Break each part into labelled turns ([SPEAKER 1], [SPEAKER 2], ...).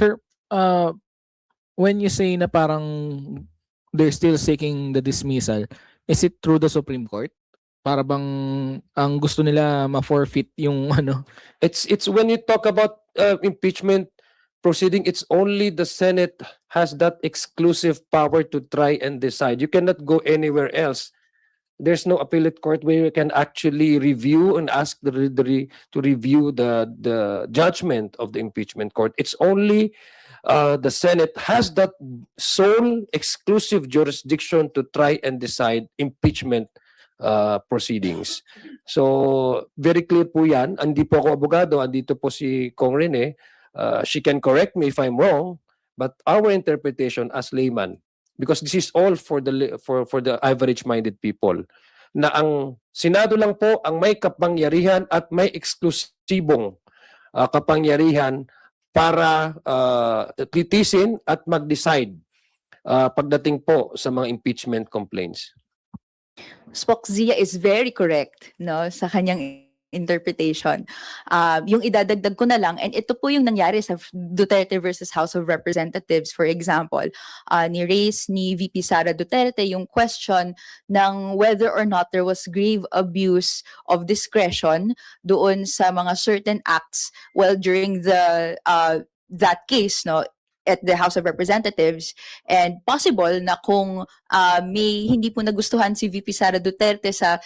[SPEAKER 1] Sir, when you say na parang they're still seeking the dismissal, is it through the Supreme Court? Para bang ang gusto nila ma-forfeit yung ano?
[SPEAKER 2] It's when you talk about impeachment proceeding, it's only the Senate has that exclusive power to try and decide. You cannot go anywhere else. There's no appellate court where you can actually review and ask to review the judgment of the impeachment court. It's only the Senate has that sole exclusive jurisdiction to try and decide impeachment proceedings. So, very clear po yan. Hindi po ako abogado, andito po si Kong Rene. She can correct me if I'm wrong, but our interpretation as layman, because this is all for the average-minded people, na ang Senado lang po ang may kapangyarihan at may eksklusibong kapangyarihan para titisin at mag-decide pagdating po sa mga impeachment complaints.
[SPEAKER 3] Spock Zia is very correct, no, sa kanyang interpretation. Yung idadagdag ko na lang, and ito po yung nangyari sa Duterte versus House of Representatives, for example, ni-raise ni VP Sara Duterte yung question ng whether or not there was grave abuse of discretion doon sa mga certain acts, well, during that case, no, at the House of Representatives, and possible na kung may hindi po nagustuhan si VP Sara Duterte sa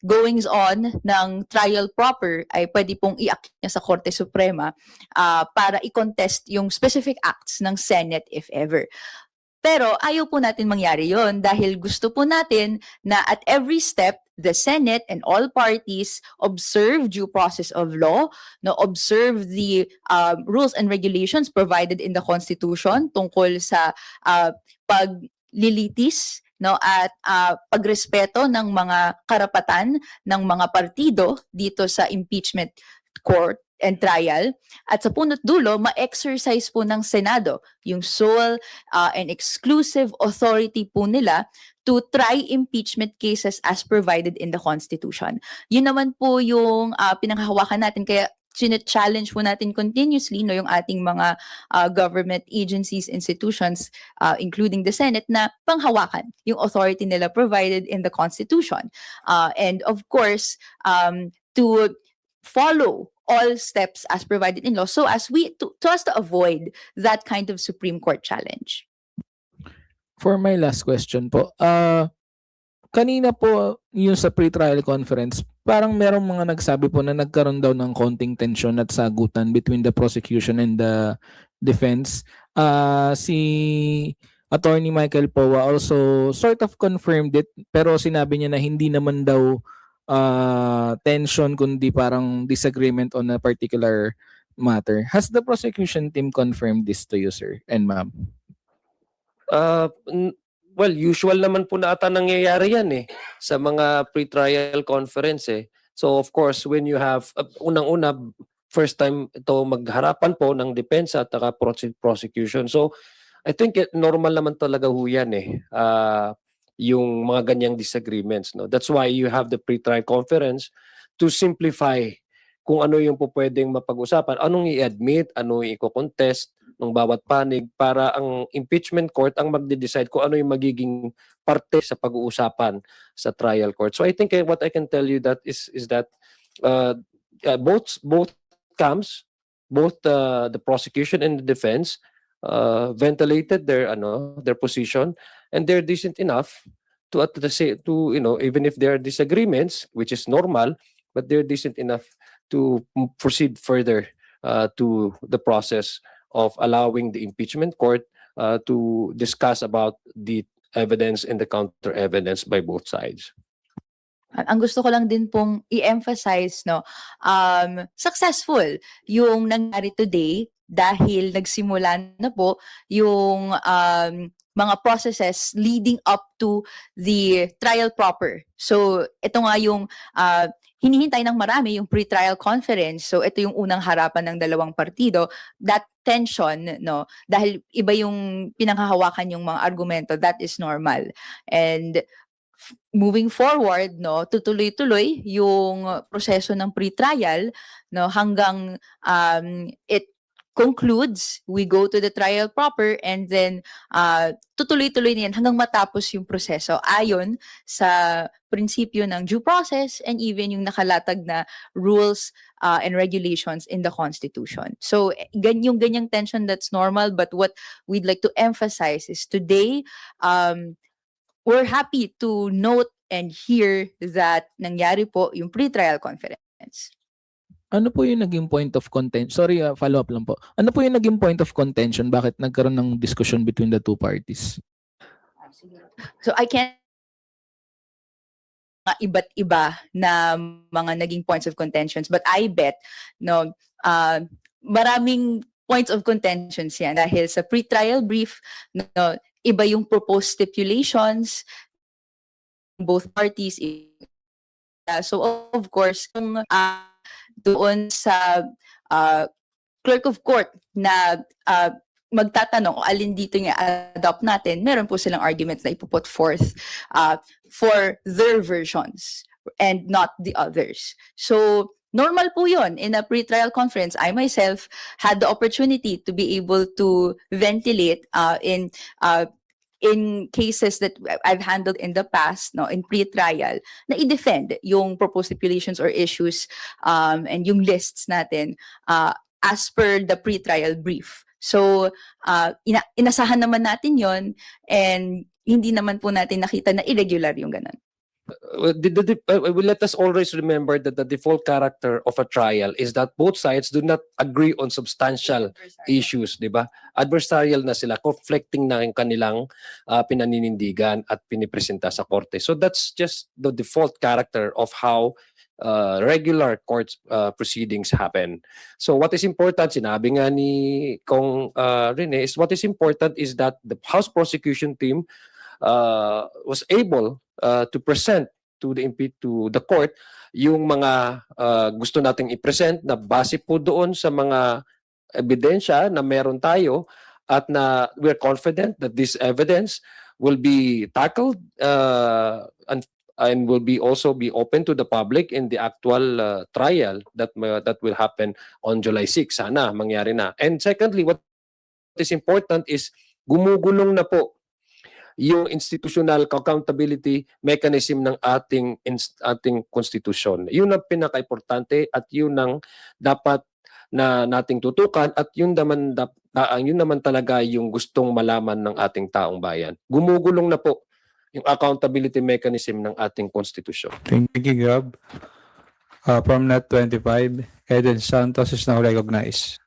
[SPEAKER 3] goings on ng trial proper, ay pwede pong i-act niya sa Korte Suprema para i-contest yung specific acts ng Senate if ever. Pero ayaw po natin mangyari yon dahil gusto po natin na at every step, the Senate and all parties observe due process of law, no, observe the rules and regulations provided in the Constitution tungkol sa paglilitis, no, at pagrespeto ng mga karapatan ng mga partido dito sa impeachment court and trial, at sa punot dulo, ma-exercise po ng Senado yung sole and exclusive authority po nila to try impeachment cases as provided in the Constitution. Yun naman po yung pinanghahawakan natin, kaya challenge po natin continuously, no, yung ating mga government agencies, institutions, including the Senate, na panghawakan yung authority nila provided in the Constitution. And of course, to follow all steps as provided in law so as to avoid that kind of Supreme Court challenge.
[SPEAKER 1] For my last question po, kanina po yung sa pre-trial conference, parang merong mga nagsabi po na nagkaroon daw ng konting tension at sagutan between the prosecution and the defense. Si Attorney Michael Powa also sort of confirmed it, pero sinabi niya na hindi naman daw tension kundi parang disagreement on a particular matter. Has the prosecution team confirmed this to you, sir and ma'am?
[SPEAKER 2] Well, usual naman po na ata nangyayari yan sa mga pre-trial conference So of course, when you have unang-una, first time ito magharapan po ng depensa at prosecution. So I think normal naman talaga ho yan yung mga ganyang disagreements, no? That's why you have the pre-trial conference to simplify kung ano yung pwedeng mapag-usapan, anong i-admit, ano i-contest ng bawat panig, para ang impeachment court ang magde-decide kung ano yung magiging parte sa pag-uusapan sa trial court. So I think what I can tell you that is that both camps, both the prosecution and the defense ventilated their position, and they're decent enough to even if there are disagreements, which is normal, but they're decent enough to proceed further to the process of allowing the impeachment court to discuss about the evidence and the counter evidence by both sides.
[SPEAKER 3] Ang gusto ko lang din pong i-emphasize, no, successful yung nangyari today dahil nagsimula na po yung mga processes leading up to the trial proper. So ito nga yung hinihintay ng marami, yung pre-trial conference. So ito yung unang harapan ng dalawang partido. That tension, no, dahil iba yung pinanghahawakan yung mga argumento, that is normal. And moving forward, no, tutuloy-tuloy yung proseso ng pre-trial, no, hanggang it concludes, we go to the trial proper, and then tutuloy-tuloy na yan hanggang matapos yung proseso ayon sa prinsipyo ng due process and even yung nakalatag na rules and regulations in the Constitution. So yung ganyang tension, that's normal, but what we'd like to emphasize is today, we're happy to note and hear that nangyari po yung pre-trial conference.
[SPEAKER 1] Ano po yung naging point of contention? Sorry, follow-up lang po. Ano po yung naging point of contention? Bakit nagkaroon ng discussion between the two parties?
[SPEAKER 3] So I can't iba't iba na mga naging points of contentions, but I bet maraming points of contentions yan dahil sa pre-trial brief, iba yung proposed stipulations both parties. So of course, kung doon sa clerk of court na magtatanong kung alin dito yung adopt natin, meron po silang arguments na ipuput forth for their versions and not the others. So normal po yun. In a pre-trial conference, I myself had the opportunity to be able to ventilate in cases that I've handled in the past, in pre-trial, na i-defend yung proposed stipulations or issues and yung lists natin as per the pre-trial brief. So, inasahan naman natin yon, and hindi naman po natin nakita na irregular yung ganun.
[SPEAKER 2] Let us always remember that the default character of a trial is that both sides do not agree on substantial issues, di ba? Adversarial na sila, conflicting na yung kanilang pinaninindigan at pinipresenta sa korte. So that's just the default character of how regular court proceedings happen. So what is important, sinabi nga ni Kong Rene, is what is important is that the House prosecution team was able to present to the court yung mga gusto nating i-present na base po doon sa mga ebidensya na meron tayo, at na we're confident that this evidence will be tackled and will be also be open to the public in the actual trial that will happen on July 6. Sana mangyari na. And secondly, what is important is gumugulong na po yung institutional accountability mechanism ng ating konstitusyon. Yun ang pinaka-importante at yun ang dapat na nating tutukan, at yun naman talaga yung gustong malaman ng ating taong bayan. Gumugulong na po yung accountability mechanism ng ating konstitusyon.
[SPEAKER 4] Thank you, Gab. From Net 25, Eden Santos is now recognized.